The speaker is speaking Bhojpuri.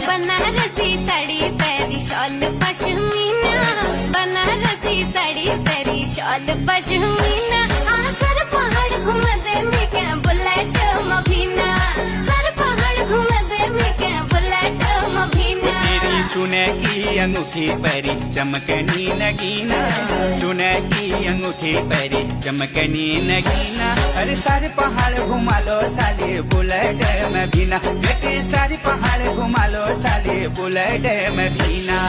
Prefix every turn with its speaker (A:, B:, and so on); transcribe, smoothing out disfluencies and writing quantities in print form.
A: बनारसी साड़ी पैरी शॉल पश्मीना बनारसी साड़ी पैरी शॉल पश्मीना सर पहाड़ घूम दे मैं क्या बुलेट मभीना सर पहाड़ घूम दे मैं क्या बुलेट मभीना
B: तेरी सुने की अंगूठी पैरी चमकनी नगीना सुने की अंगूठी पैरी चमकनी नगीना अरे सारे पहाड़ घुमा लो साले बुलेट में भीना बेटे सारे पहाड़ घुमा लो साले बुलेट में भीना